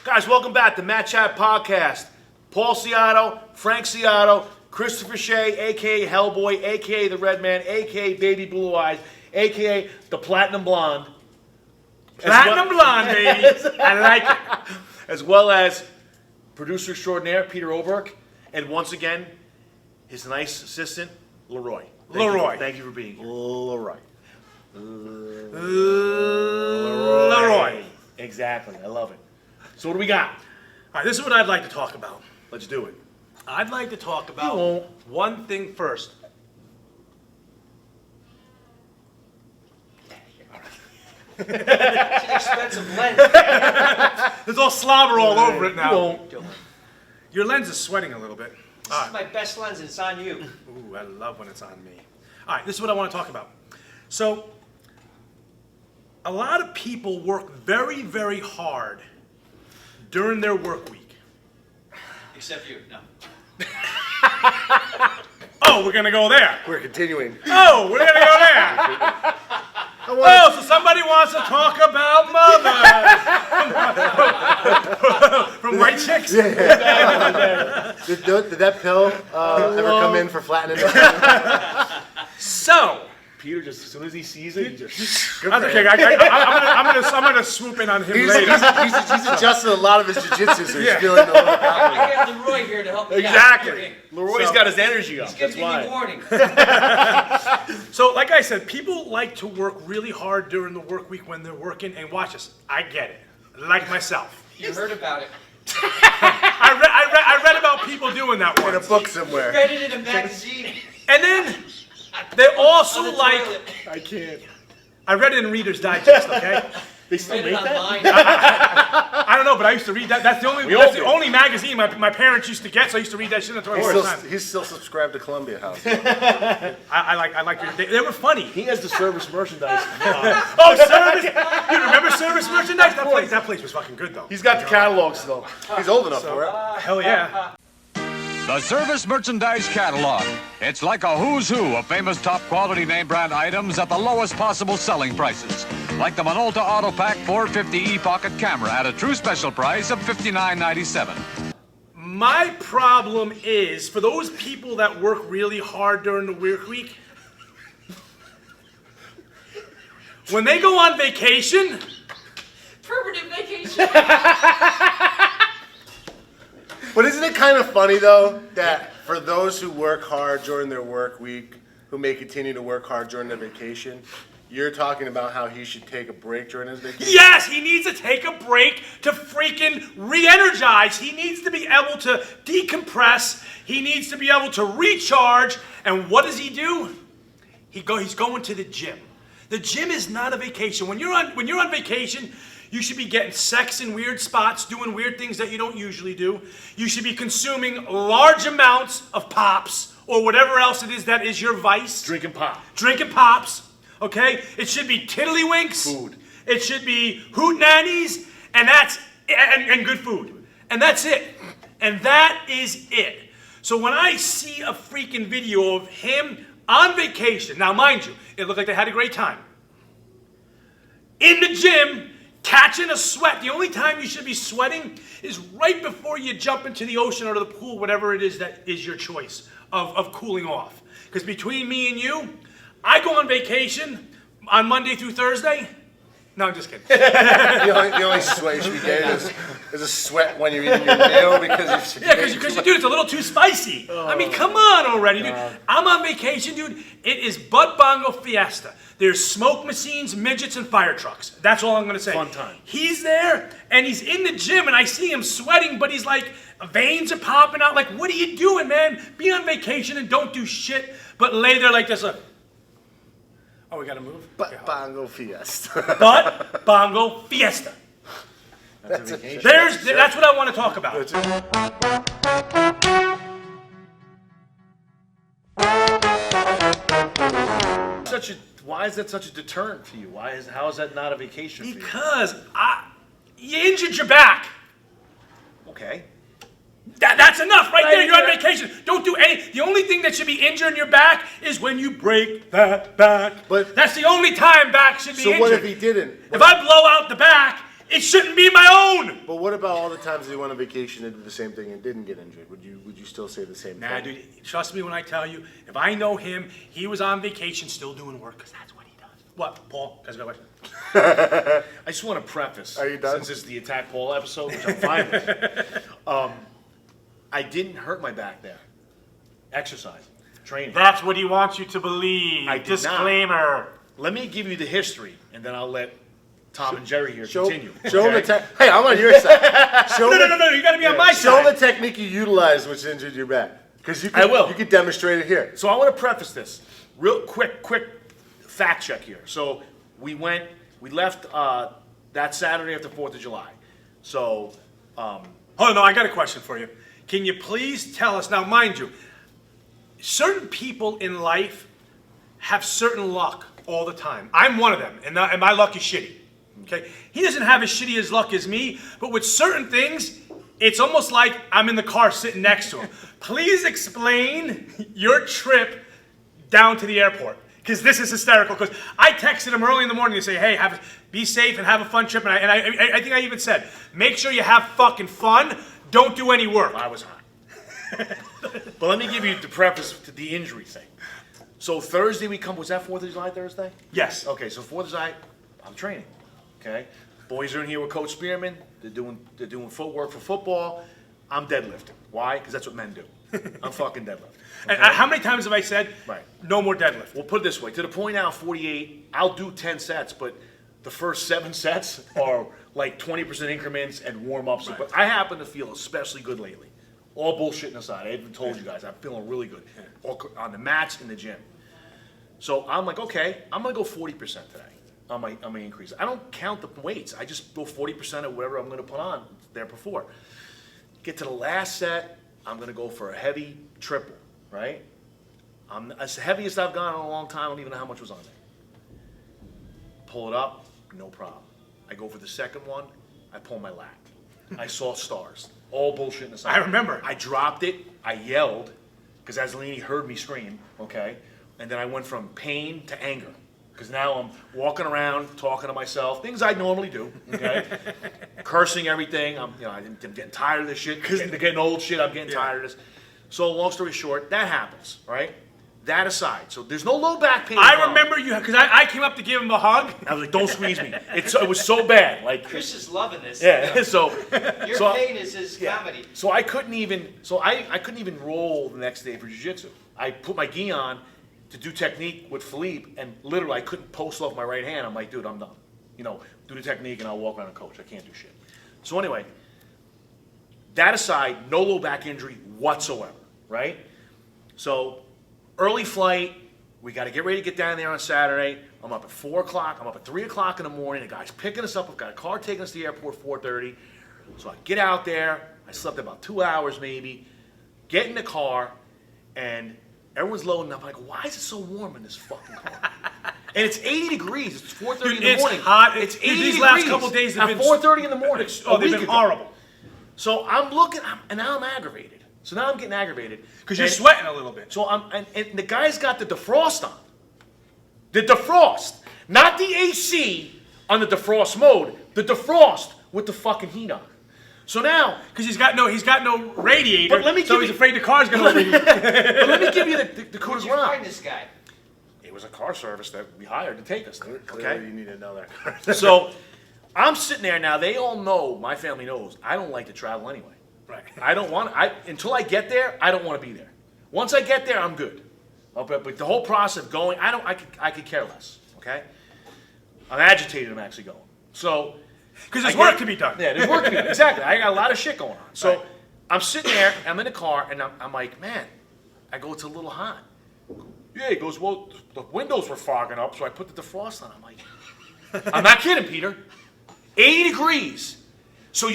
Guys, welcome back to Matt Chat Podcast. Paul Ciatto, Frank Ciatto, Christopher Shay, a.k.a. Hellboy, a.k.a. The Red Man, a.k.a. Baby Blue Eyes, a.k.a. The Platinum Blonde. Platinum Blonde, baby. I like it. As well as producer extraordinaire, Peter Oberk. And once again, his nice assistant, Leroy. Thank you for being here. Leroy. Leroy. Exactly. I love it. So what do we got? All right, this is what I'd like to talk about. Let's do it. I'd like to talk about You won't. one thing first. It's an expensive lens. There's all slobber all over it now. You won't. Your lens is sweating a little bit. This is my best lens, and it's on you. Ooh, I love when it's on me. All right, this is what I want to talk about. So, a lot of people work very, very hard during their work week. Except you. No. Oh, we're going to go there. We're continuing. Oh, we're going to go there. Oh, so somebody wants to talk about mothers. From White Chicks? Did that pill ever come in for flattening? So, Peter, just as soon as he sees it, he just... that's okay. I'm gonna swoop in on him later. He's adjusted a lot of his jiu-jitsu, so he's Yeah. feeling a little bit I have Leroy here to help me Exactly. out. Leroy's So- got his energy up. He's That's giving me why. warning. So, like I said, people like to work really hard during the work week when they're working, and watch this. I get it. Like myself. You heard about it. I read about people doing that in a once. book somewhere. Read it in a magazine. And then they also On the like. toilet. I can't. I read it in Reader's Digest. Okay. They still Read it make that? online. I don't know, but I used to read that. That's the only. We all That's the did. only magazine my parents used to get. So I used to read that shit in the toilet all the time. He's still subscribed to Columbia House. I like. They were funny. He has the service merchandise. Oh, service! You remember service merchandise? That place was fucking good though. He's got the catalog still. He's old enough for it. Hell yeah. The Service Merchandise Catalog. It's like a who's who of famous top quality name brand items at the lowest possible selling prices. Like the Minolta Auto Pack 450E pocket camera at a true special price of $59.97. My problem is for those people that work really hard during the work week. When they go on vacation, Permanent vacation. But isn't it kind of funny, though, that for those who work hard during their work week, who may continue to work hard during their vacation, you're talking about how he should take a break during his vacation? yes, he needs to take a break to freaking re-energize. He needs to be able to decompress. He needs to be able to recharge. And what does he do? He's going to the gym. The gym is not a vacation. When you're on vacation, you should be getting sex in weird spots, doing weird things that you don't usually do. You should be consuming large amounts of pops or whatever else it is that is your vice. Drinking pop. Drinking pops, okay? It should be tiddlywinks. Food. It should be hootenannies, and good food. And that's it. And that is it. So when I see a freaking video of him on vacation, now mind you, it looked like they had a great time. In the gym, catching a sweat. The only time you should be sweating is right before you jump into the ocean or the pool, whatever it is that is your choice of cooling off. Because between me and you, I go on vacation on Monday through Thursday. No, I'm just kidding. The only sweat you should be getting is a sweat when you're eating your meal because Yeah, because dude, it's a little too spicy. I mean, come on already, dude. I'm on vacation, dude. It is Butt Bongo Fiesta. There's smoke machines, midgets, and fire trucks. That's all I'm gonna say. Fun time. He's there, and he's in the gym, and I see him sweating, but he's like, veins are popping out. Like, what are you doing, man? Be on vacation and don't do shit, but lay there like this. Oh, we gotta move? But Bongo Fiesta. Butt Bongo Fiesta. That's a vacation. That's what I want to talk about. Why is that such a deterrent for you? How is that not a vacation for you? Because you injured your back. Okay. That's enough right there. You're on vacation. Don't do any. The only thing that should be injuring your back is when you break that back. But- that's the only time back should be So injured. what if he didn't? If I blow out the back, It shouldn't be my own. But what about all the times he went on vacation and did the same thing and didn't get injured? Would you still say the same Nah, thing? dude, trust me when I tell you, if I know him, he was on vacation still doing work, because that's what he does. What, Paul? Guys, got a question? I just want to preface. Are you done? Since this is the Attack Paul episode, which I'm fine with. I didn't hurt my back there. Exercise, training. That's what he wants you to believe. I did Disclaimer. Let me give you the history, and then I'll let Tom and Jerry here Show continue. him the okay? Hey, I'm on your side. Show No, you gotta be on my Show side. the technique you utilized which injured your back. Because you I will. You could demonstrate it here. So I want to preface this real quick fact check here. So we left that Saturday after 4th of July. So Hold on, no, I got a question for you. Can you please tell us, now mind you, certain people in life have certain luck all the time. I'm one of them, and my luck is shitty. Okay? He doesn't have as shitty as luck as me, but with certain things, it's almost like I'm in the car sitting next to him. Please explain your trip down to the airport, because this is hysterical. Because I texted him early in the morning to say, hey, be safe and have a fun trip. And I think I even said, make sure you have fucking fun. Don't do any work. I was hot. But let me give you the preface to the injury thing. So Thursday was that 4th of July Thursday? Yes. Okay, so 4th of July, I'm training. Okay? Boys are in here with Coach Spearman. They're doing footwork for football. I'm deadlifting. Why? Because that's what men do. I'm fucking deadlifting. And how many times have I said, Right. no more deadlift? We'll put it this way. To the point now, 48, I'll do 10 sets, but the first 7 sets are like 20% increments and warm-ups. Right. But I happen to feel especially good lately. All bullshitting aside, I even told you guys, I'm feeling really good. On the mats in the gym. So I'm like, okay, I'm going to go 40% today on my increase. I don't count the weights. I just go 40% of whatever I'm going to put on there before. Get to the last set, I'm going to go for a heavy triple, right? I'm as heaviest I've gone in a long time. I don't even know how much was on there. Pull it up, no problem. I go for the second one, I pull my lat. I saw stars. All bullshit aside. I remember. I dropped it, I yelled, because Azzolini heard me scream, okay? And then I went from pain to anger. Because now I'm walking around, talking to myself, things I normally do, okay? Cursing everything. I'm getting tired of this shit. Because they're getting old shit, I'm getting tired of this. So long story short, that happens, right? That aside. So there's no low back pain. I remember you, because I came up to give him a hug. I was like, don't squeeze me. It was so bad. Like, Chris is loving this. yeah, so. Your so pain is his comedy. So I couldn't even roll the next day for jiu-jitsu. I put my gi on to do technique with Philippe, and literally I couldn't post off my right hand. I'm like, dude, I'm done. Do the technique and I'll walk around and coach. I can't do shit. So anyway, that aside, no low back injury whatsoever, right? So early flight, we got to get ready to get down there on Saturday. I'm up at 4 o'clock. I'm up at 3 o'clock in the morning. The guy's picking us up. We've got a car taking us to the airport 4:30. So I get out there. I slept about 2 hours maybe. Get in the car, and everyone's loading up. I'm like, why is it so warm in this fucking car? And it's 80 degrees. It's 4:30 in the It's morning. hot. It's Dude, 80 these degrees. last couple days have at been 4:30 in the morning. Oh, a they've week been ago. horrible. So I'm looking, and now I'm aggravated. So now I'm getting aggravated. Because you're And- sweating a little bit. So and the guy's got the defrost on. The defrost. Not the AC on the defrost mode. The defrost with the fucking heat on. So now, Because he's got no radiator, But let me so give he's you- afraid the car's going to overheat. but let me give you the coup Where'd de you find grace. this guy? It was a car service that we hired to take us there. Clearly Okay. you need to know that. So I'm sitting there now. They all know. My family knows. I don't like to travel anyway. Right. I don't want. Until I get there, I don't want to be there. Once I get there, I'm good. But the whole process of going, I could care less. Okay. I'm agitated. I'm actually going. So. Because there's I work get- to be done. Yeah, there's work to be done. Exactly. I got a lot of shit going on. So Right. I'm sitting there, I'm in the car, and I'm like, man, I go, it's a little hot. Yeah, he goes, well, the windows were fogging up, so I put the defrost on. I'm like, I'm not kidding, Peter. 80 degrees. So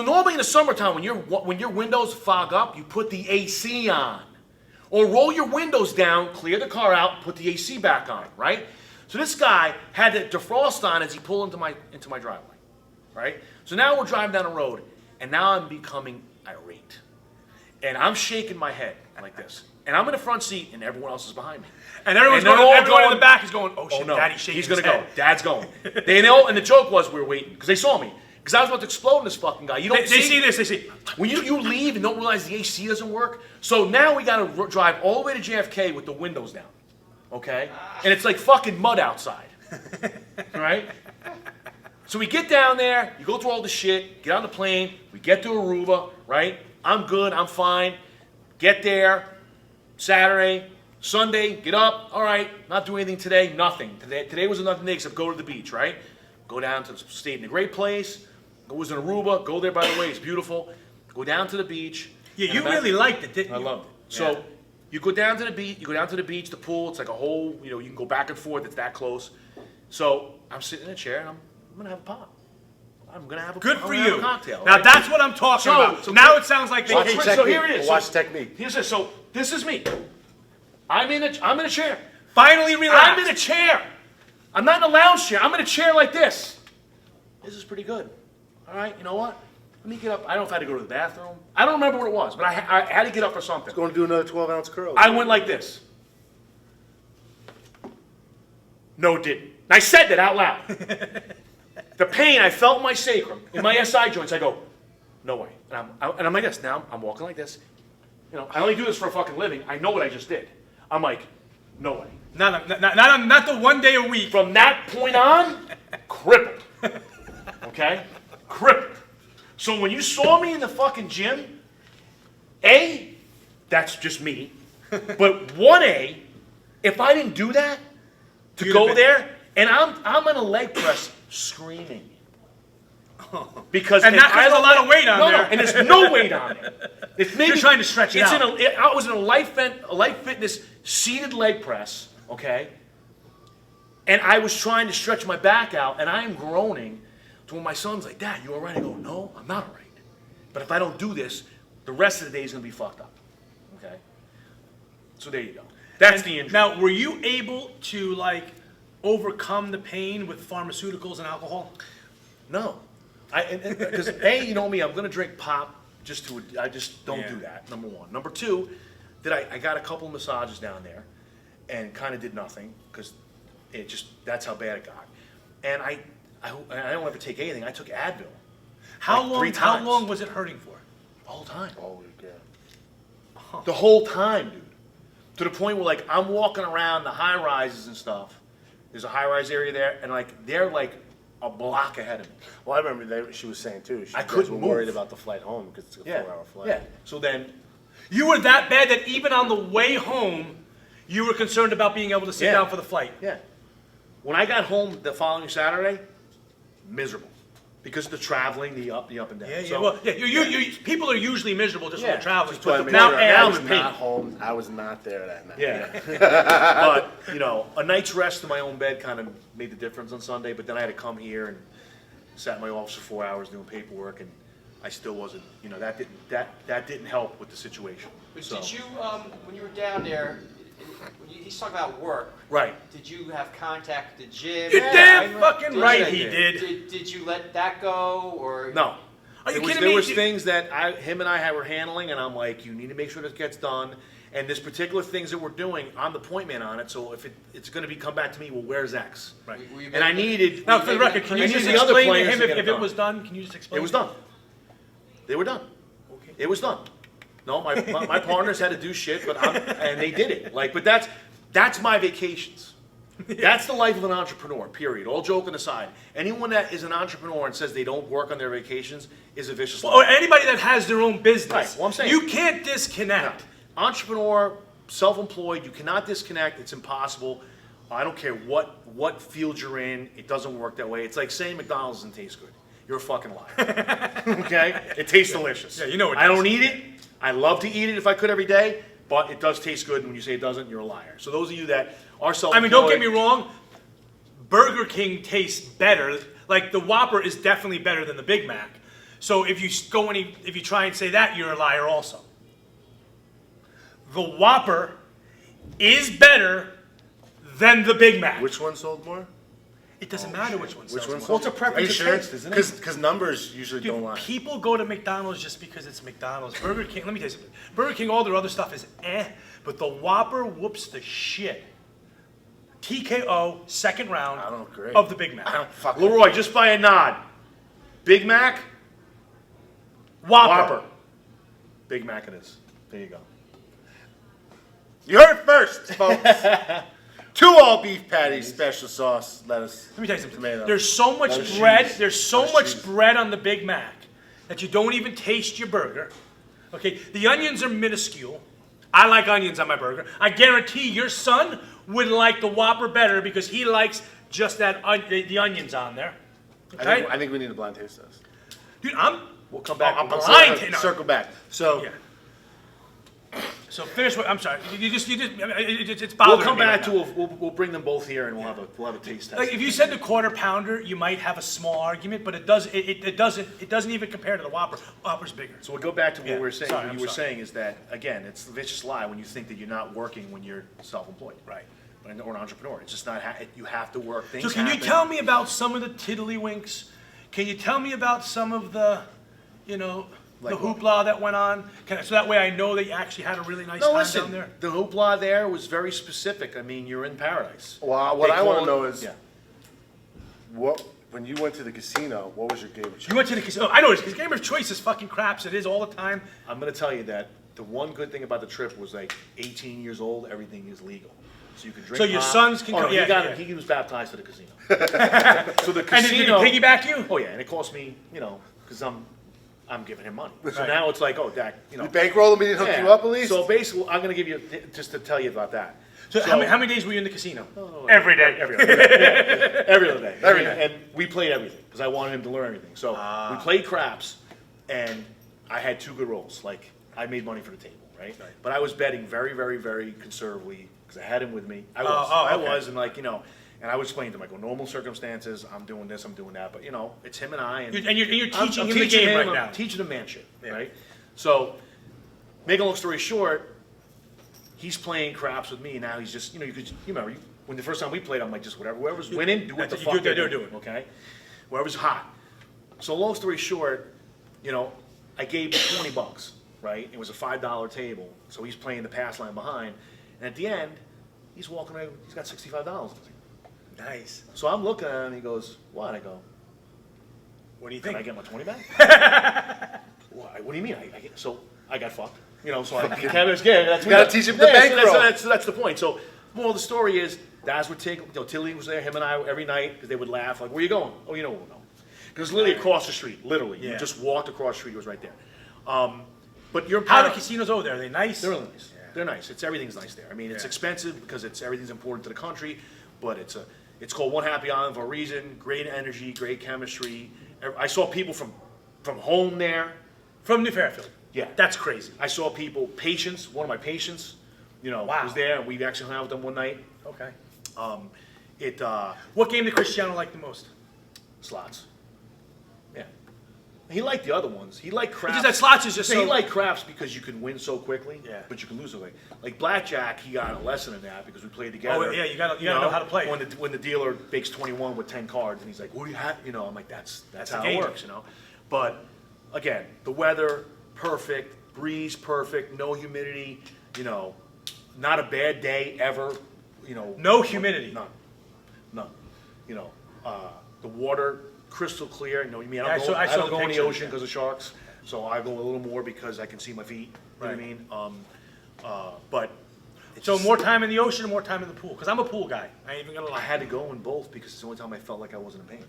normally in the summertime, when your windows fog up, you put the AC on. Or roll your windows down, clear the car out, put the AC back on, right? So this guy had the defrost on as he pulled into my driveway. Right? So now we're driving down the road, and now I'm becoming irate. And I'm shaking my head like this. And I'm in the front seat, and everyone else is behind me. And everyone in the back is going, oh shit, Oh no, Daddy's shaking he's going his to go. head. Dad's going. And the joke was we were waiting, because they saw me. Because I was about to explode in this fucking guy. You don't They see this. They see. when you leave and don't realize the AC doesn't work. So now we got to drive all the way to JFK with the windows down, okay? And it's like fucking mud outside, right? So we get down there, you go through all the shit, get on the plane, we get to Aruba, right? I'm good, I'm fine. Get there, Saturday, Sunday, get up, all right, not doing anything today, nothing. Today was nothing except go to the beach, right? Go down to, stayed in a great place. It was in Aruba, go there, by the way, it's beautiful. Go down to the beach. Yeah, you really liked it, didn't you? I loved it. So you go down to the beach, the pool, it's like a whole, you know, you can go back and forth, it's that close. So I'm sitting in a chair and I'm gonna have a pop. I'm gonna have a Good for I'm gonna have you. a cocktail. Now right? that's what I'm talking about. so now quick- it sounds like so vacation. quick- so here it is. Watch So- technique. Here's this. So this is me. I'm in a chair. Finally relax. I'm in a chair. I'm not in a lounge chair. I'm in a chair like this. This is pretty good. All right, you know what? Let me get up. I don't know if I had to go to the bathroom. I don't remember what it was, but I had to get up for something. Going to do another 12-ounce curl. I went like this. No, it didn't. And I said that out loud. The pain I felt in my sacrum, in my SI joints, I go, no way. And I'm like this. Now I'm walking like this. You know, I only do this for a fucking living. I know what I just did. I'm like, no way. Not the 1 day a week. From that point on, crippled. Okay? Crippled. So when you saw me in the fucking gym, A, that's just me. But 1A, if I didn't do that, to You'd go have been- there, and I'm in a leg press screaming. Because And if that- I there's a don't lot let- of weight on no, there. No, and there's no weight on it. It's maybe, You're trying to stretch it out. I was in a life fitness seated leg press, okay? And I was trying to stretch my back out, and I am groaning to when my son's like, Dad, you all right? I go, no, I'm not all right. But if I don't do this, the rest of the day is going to be fucked up, okay? So there you go. That's the injury. Now, were you able to like overcome the pain with pharmaceuticals and alcohol? No. Because A, you know me, I'm going to drink pop I just don't Yeah. do that, number one. Number two, I got a couple of massages down there and kind of did nothing because that's how bad it got. And I don't ever take anything. I took Advil. How Like long? 3 How times. long was it hurting for? The whole time. Oh, yeah. The whole time, dude. To the point where, like, I'm walking around the high rises and stuff. There's a high rise area there, and, like, they're, like, a block ahead of me. Well, I remember she was saying, too, I you guys couldn't were worried move. about the flight home because it's a Yeah. 4-hour flight. Yeah. So then, You were that bad that even on the way home, you were concerned about being able to sit Yeah. down for the flight. yeah. When I got home the following Saturday, miserable. Because of the traveling, the up and down. Yeah, yeah. So, Well, yeah. You people are usually miserable just when Yeah. they're traveling. That's why I But made now- sure now I I'm was in pain. not home. I was not there that night. Yeah. But, you know, a night's rest in my own bed kind of made the difference on Sunday, but then I had to come here and sat in my office for 4 hours doing paperwork, and I still wasn't, you know, that didn't help with the situation. But So, did you, when you were down there, he's talking about work. right. Did you have contact with the gym? You're damn fucking Did right you- he did. Did you let that go, or? No. Are you There was, kidding there me? was things that him and I were handling, and I'm like, you need to make sure this gets done. And there's particular things that we're doing. I'm the point man on it, so if it's going to come back to me, well, where's X? Right. Were you And I making- needed. Now, for the record, can you I just needed the other explain to players him to get if it it done. was done? Can you just explain? It was done. They were done. Okay. It was done. No, my partners had to do shit, and they did it. Like, but that's my vacations. That's the life of an entrepreneur. Period. All joking aside, anyone that is an entrepreneur and says they don't work on their vacations is a vicious. Or liar. anybody that has their own business. Right, well, I'm saying- you can't disconnect. Entrepreneur, self-employed, you cannot disconnect. It's impossible. I don't care what field you're in. It doesn't work that way. It's like saying McDonald's doesn't taste good. You're a fucking liar. Okay? It tastes delicious. Yeah, you know it I does. don't eat it. I love to eat it if I could every day, but it does taste good. And when you say it doesn't, you're a liar. So those of you that are I self-employed, mean, don't get me wrong. Burger King tastes better. Like the Whopper is definitely better than the Big Mac. So if you try and say that, you're a liar also. The Whopper is better than the Big Mac. Which one sold more? It doesn't matter which one sells Which one more. sold Well, it's a Are you preference of sure? taste, isn't it? Because numbers usually don't Dude, lie. people go to McDonald's just because it's McDonald's. Burger King, let me tell you something. Burger King, all their other stuff is but the Whopper whoops the shit. TKO, second round I don't agree. of the Big Mac. I don't fucking. Leroy, just by a nod. Big Mac, Whopper. Whopper. Big Mac it is. There you go. You heard it first, folks. 2 all-beef patties, special sauce, lettuce. Let me tell you something. Tomato. There's so much Lettuce, bread. cheese. There's so Lettuce, much cheese. bread on the Big Mac that you don't even taste your burger. Okay, the onions are minuscule. I like onions on my burger. I guarantee your son would like the Whopper better because he likes just that the onions on there. Okay, I think we need a blind taste test. dude, We'll come back. I'm We'll blind. No. Circle back. So, Yeah. So finish what I'm sorry. It's bothering We'll come me back right to we'll bring them both here and we'll have a taste test. like if you said the quarter pounder, you might have a small argument, but it doesn't even compare to the Whopper. Whopper's bigger. So we'll go back to what Yeah, we were saying. sorry, what I'm you were sorry. saying is that again, it's the vicious lie when you think that you're not working when you're self-employed, Right. Or an entrepreneur. It's just not. You have to work. Things. So can you happen. tell me about some of the tiddlywinks? Can you tell me about some of the, the Like what? hoopla that went on? So that way I know that you actually had a really nice No, time listen. down there. The hoopla there was very specific. I mean, you're in paradise. well, what They I want call to it- know is, yeah. when you went to the casino, what was your game of choice? You went to the casino. I know his game of choice is fucking craps. It is all the time. I'm going to tell you that the one good thing about the trip was like 18 years old, everything is legal. So you could drink So your pot. sons can Oh, no, go- yeah. he was baptized to the casino. So the And did he casino. piggyback you? Oh yeah, and it cost me, because I'm giving him money. So Right. now it's like, oh, Dak, You bankroll him, he didn't hook yeah. you up at least? So basically, I'm going to give you just to tell you about that. So how many days were you in the casino? Every day. Every other day. Every other day. Every day. And we played everything because I wanted him to learn everything. So we played craps, and I had 2 good rolls. Like, I made money for the table, right? But I was betting very, very, very conservatively because I had him with me. I was, and and I was explaining to him, I go, normal circumstances, I'm doing this, I'm doing that, but it's him and I. And And you're I'm teaching him the game right now. I'm teaching him man shit, right? So, make a long story short, he's playing craps with me, and now he's just, you remember, when the first time we played, I'm like, just whatever, whoever's winning, do what the That's- fuck they're they're doing. okay? Whoever's hot. So, long story short, I gave him $20, right? It was a $5 table, so he's playing the pass line behind, and at the end, he's walking away, he's got $65. Nice. So I'm looking at him, and he goes, what? I go, What do you can think? I get my 20 back? What do you mean? So I got fucked. So I became scared. That's You gotta teach him the bankroll. That's the point. So moral of the story is, Daz would take, Tilly was there, him and I every night, because they would laugh, like, where you going? Oh, we'll know. Because literally across the street, literally. You Yeah. just walked across the street, it was right there. But you're How are the casinos over there? Are they nice? They're really nice. They're nice. Everything's nice there. I mean, it's expensive because everything's important to the country, but it's called One Happy Island for a reason. Great energy, great chemistry. I saw people from home there. From New Fairfield. Yeah. That's crazy. I saw people, patients, one of my patients, Wow. was there, and we actually hung out with them one night. Okay. It What game did Cristiano like the most? slots. Yeah. He liked the other ones. He liked craps. It's just that slots is just He so. liked craps because you can win so quickly. Yeah. But you can lose so quickly. Like blackjack, he got a lesson in that because we played together. Oh, yeah, you gotta know how to play. When the dealer bakes 21 with 10 cards, and he's like, "What do you have?" I'm like, "That's That's how the it game. works," But again, the weather perfect, breeze perfect, no humidity. Not a bad day ever. No humidity. None. The water crystal clear. I Yeah, I saw don't the go in the pictures, ocean yeah. because of sharks, so I go a little more because I can see my feet. You know what I mean? But it's So just- more time in the ocean or more time in the pool? Because I'm a pool guy. I ain't even gonna I lie. had to go in both because it's the only time I felt like I wasn't in pain.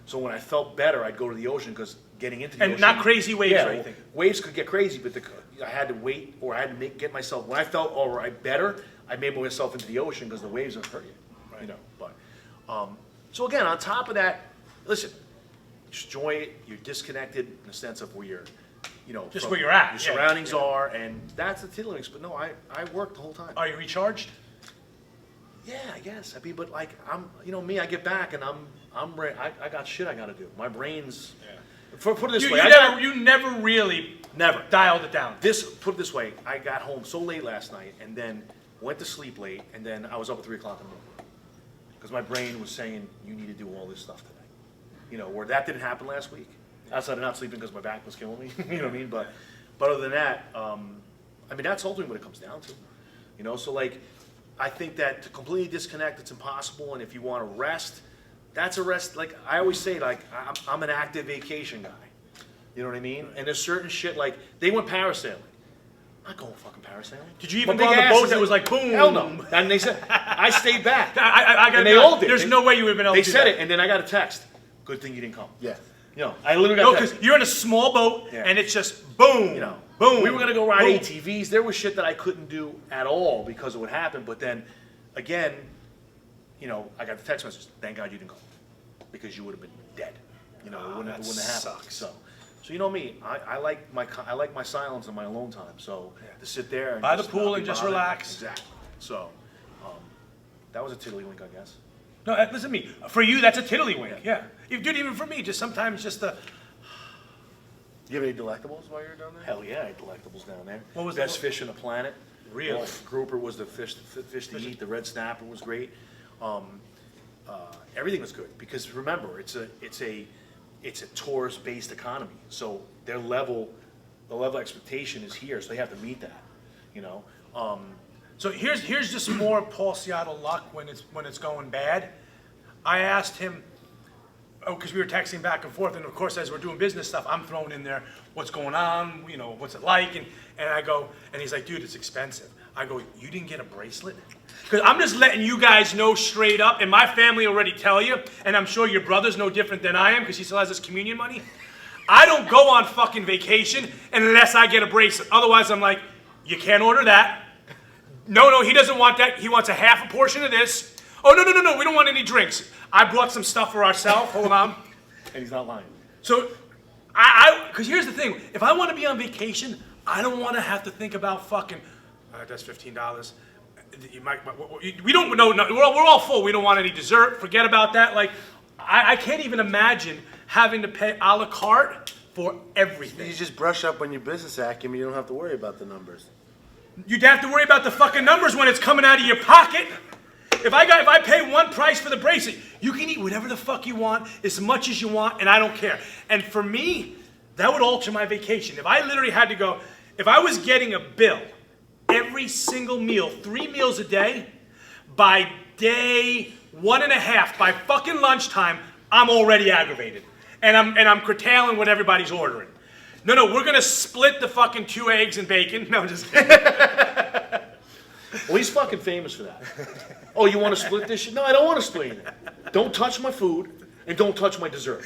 So when I felt better, I'd go to the ocean because getting into the And ocean. not crazy waves yeah, or anything. Waves could get crazy, but I had to wait or I had to get myself. When I felt all right, better, I made myself into the ocean because the waves don't hurt you. But so again, on top of that, listen, just enjoy it. You're disconnected in the sense of where you're, Just from where you're at, Your yeah, surroundings are, and that's the tiddlywinks. But no, I worked the whole time. Are you recharged? Yeah, I guess. I mean, but like me, I get back and I got shit I got to do. My brain's. Put it this way, You never really never dialed it down. Put it this way, I got home so late last night, and then went to sleep late, and then I was up at 3 o'clock in the morning because my brain was saying you need to do all this stuff today. Where that didn't happen last week. Outside of not sleeping because my back was killing me. You know what I mean? But other than that, that's ultimately what it comes down to. So like. I think that to completely disconnect, it's impossible. And if you want to rest, that's a rest. Like I always say, like I'm an active vacation guy. You know what I mean? And there's certain shit like they went parasailing. I'm not going fucking parasailing. Did you even My go on big the ass boat is that like, was like boom? Hell no. And they said I stayed back. I got and they all did. There's no way you would have been able They to do said that. it, and then I got a text. Good thing you didn't come. Yeah. You know, I literally No, got a text. because you're in a small boat Yeah. and it's just boom, You know, boom. we were gonna go ride boom. ATVs. There was shit that I couldn't do at all because of what happened. But then, again, you know, I got the text message. Thank God you didn't go, because you would have been dead. You know, it wouldn't have happened. sucks. So you know me. I like my silence and my alone time. So to sit there and By the just pool not be and just bothered. relax. Exactly. So that was a tiddlywink, I guess. No, listen to me. For you, that's a tiddlywink. Yeah. Dude, even for me, just sometimes just the. You have any delectables while you're down there? Hell yeah, I had delectables down there. What was best the- fish on the planet? Really? Wolf grouper was the fish to eat. The red snapper was great. Everything was good because remember, it's a tourist-based economy. So the level of expectation is here, so they have to meet that. You know. So here's just more Paul Ciatto luck when it's going bad. I asked him, because we were texting back and forth, and of course as we're doing business stuff, I'm throwing in there what's going on, you know, what's it like, and I go, and he's like, dude, it's expensive. I go, you didn't get a bracelet? Because I'm just letting you guys know straight up, and my family already tell you, and I'm sure your brother's no different than I am, because he still has his communion money. I don't go on fucking vacation unless I get a bracelet. Otherwise, I'm like, you can't order that. No, he doesn't want that. He wants a half a portion of this. Oh, no, we don't want any drinks. I brought some stuff for ourselves. Hold on. And he's not lying. So, because here's the thing. If I want to be on vacation, I don't want to have to think about fucking, that's $15. We don't, no, we're all full. We don't want any dessert. Forget about that. Like, I can't even imagine having to pay a la carte for everything. You just brush up on your business acumen. You don't have to worry about the numbers. You'd have to worry about the fucking numbers when it's coming out of your pocket. If I pay one price for the bracelet, you can eat whatever the fuck you want, as much as you want, and I don't care. And for me, that would alter my vacation. If I literally had to go, if I was getting a bill every single meal, 3 meals a day, by day 1.5, by fucking lunchtime, I'm already aggravated. And I'm curtailing what everybody's ordering. No, we're gonna split the fucking 2 eggs and bacon. No, just kidding. Well, he's fucking famous for that. Oh, you want to split this shit? No, I don't want to split anything. Don't touch my food and don't touch my dessert.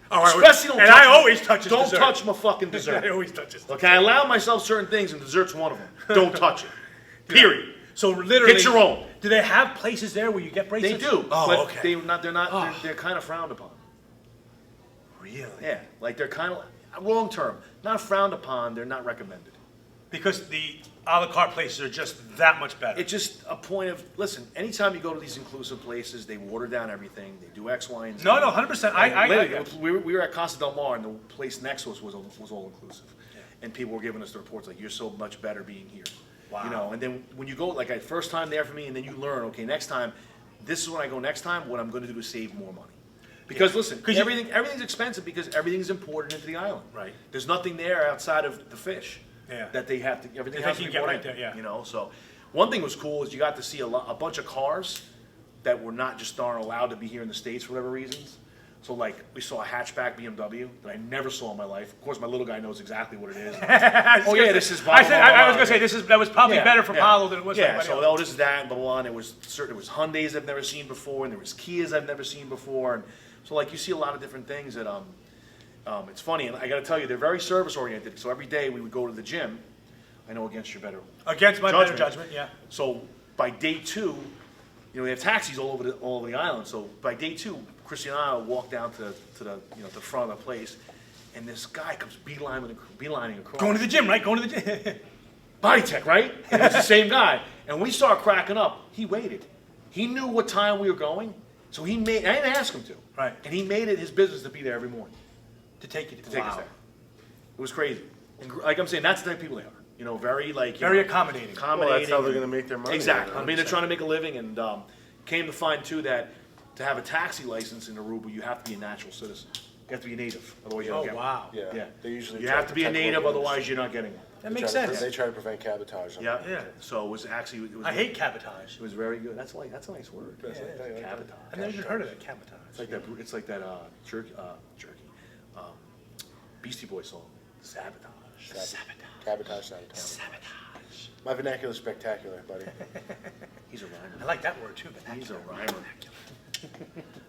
All right, Especially don't and touch I always touch his Don't dessert. touch my fucking dessert. I always touch his dessert. Okay, I allow myself certain things, and dessert's one of them. Don't touch it. Period. So literally, Get your own. Do they have places there where you get They bracelets? do, Oh, but okay. they're kind of frowned upon. Really? Yeah, like they're kind of wrong term. Not frowned upon. They're not recommended. Because the a la carte places are just that much better. It's just a point of listen. Anytime you go to these inclusive places, they water down everything. They do X, Y, and Z. No, 100%. We were at Casa del Mar, and the place next to us was all inclusive, and people were giving us the reports like, "You're so much better being here." Wow. You know, and then when you go, like, first time there for me, and then you learn, okay, next time, this is when I go next time. What I'm going to do is save more money. Because listen, everything's expensive because everything's imported into the island. Right. There's nothing there outside of the fish. Yeah. That they have to. Everything That has they to can be get brought right in, there, yeah. You know, so one thing was cool is you got to see a bunch of cars that were not just aren't allowed to be here in the States for whatever reasons. So like we saw a hatchback BMW that I never saw in my life. Of course, my little guy knows exactly what it is. Oh yeah, this is. Blah, I blah, said blah, I was blah. gonna say that was probably Yeah, better for yeah. Paulo than it was for Yeah, anybody so else. this is that, and blah blah. And it was Hyundais I've never seen before, and there was Kias I've never seen before, and so like you see a lot of different things that it's funny, and I got to tell you they're very service oriented. So every day we would go to the gym. I know against your better Against my better judgment, yeah. So by day 2, they have taxis all over the island. So by day 2, Cristiano walked down to the the front of the place, and this guy comes beelining across. Going to the gym, right? Going to the gym. Body Tech, right? And it's the same guy. And when we started cracking up, he waited. He knew what time we were going, so I didn't ask him to. Right. And he made it his business to be there every morning. To take you to Take us there. It was crazy. And like I'm saying, that's the type of people they are. Very Very accommodating. Well, that's how they're going to make their money. Exactly. Right? I mean, they're trying to make a living, and came to find too that to have a taxi license in Aruba, you have to be a natural citizen. You have to be a native, otherwise you Oh, don't get one. wow. Yeah. Yeah. They usually You try have to be a protect native, locals. otherwise you're not getting one. That makes sense. They try to prevent cabotage. Yeah. So it was actually, it was. I hate cabotage. It was very good. That's a nice word. That's like that, like that. Cabotage. I've never even heard of that, cabotage. It's like that jerky, Beastie Boys song, Sabotage. Cabotage, sabotage. My vernacular's spectacular, buddy. He's a rhymer. I like that word too, He's a vernacular. rhymer.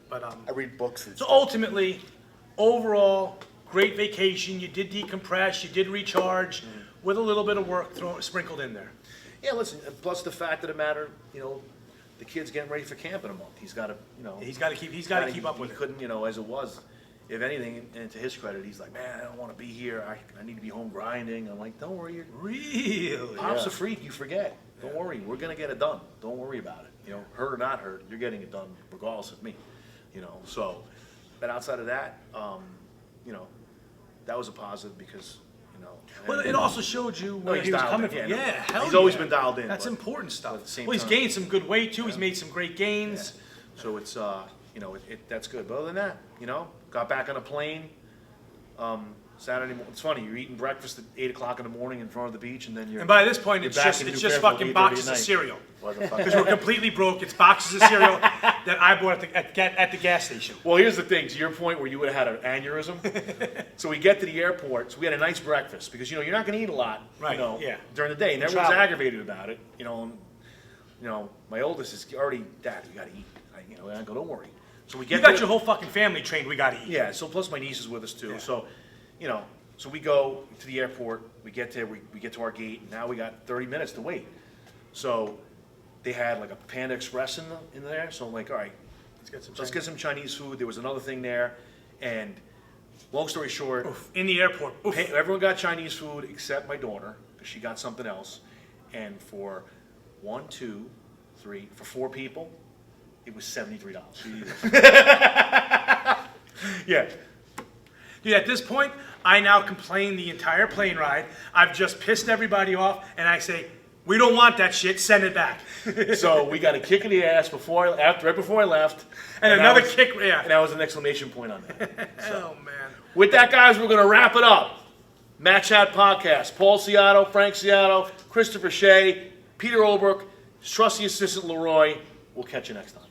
But I read books and so stuff. ultimately, overall, great vacation. You did decompress, you did recharge, with a little bit of work sprinkled in there. Yeah, listen. Plus the fact of the matter, the kid's getting ready for camp in a month. He's got to, He's got to keep up with He it. couldn't, as it was. If anything, and to his credit, he's like, man, I don't want to be here. I need to be home grinding. I'm like, don't worry, Really? Pop's a freak. You forget. Don't worry. We're gonna get it done. Don't worry about it. Hurt or not hurt, you're getting it done regardless of me. So, but outside of that, that was a positive because, Well, it also showed you where he's he was dialed coming in, from. yeah, Yeah, no. hell He's always yeah. been dialed in, That's but- important but stuff. at the same Well, he's time- gained some good weight too. He's made some great gains. So it's that's good. But other than that, got back on a plane. Saturday morning. It's funny. You're eating breakfast at 8 o'clock in the morning in front of the beach, and then you're. And by this point, you're it's back just in New it's just Fairfield fucking 8:30 boxes at of night. cereal. Motherfucker. Because we're completely broke. It's boxes of cereal that I bought at the gas station. Well, here's the thing. To your point, where you would have had an aneurysm. So we get to the airport. So we had a nice breakfast because you're not going to eat a lot. Right, yeah. During the day, and You everyone's travel. aggravated about it. My oldest is already, Dad, we got to eat. I go, don't worry. So we get. You got there- your whole fucking family trained. We got to eat. Yeah, so plus my niece is with us too. Yeah. So, so we go to the airport, we get there, we get to our gate, and now we got 30 minutes to wait. So they had like a Panda Express in there, so I'm like, all right, let's get some Chinese food. There was another thing there, and long story short, In the airport. Oof. everyone got Chinese food except my daughter, because she got something else. And for 4 people, it was $73. Yeah. Dude, at this point, I now complain the entire plane ride. I've just pissed everybody off, and I say, we don't want that shit. Send it back. So we got a kick in the ass right before I left. And that another was- kick, yeah. And that was an exclamation point on that. Oh, man. With that, guys, we're going to wrap it up. Matt Chat Podcast. Paul Ciatto, Frank Ciatto, Christopher Shay, Peter Olbrook, trusty assistant Leroy. We'll catch you next time.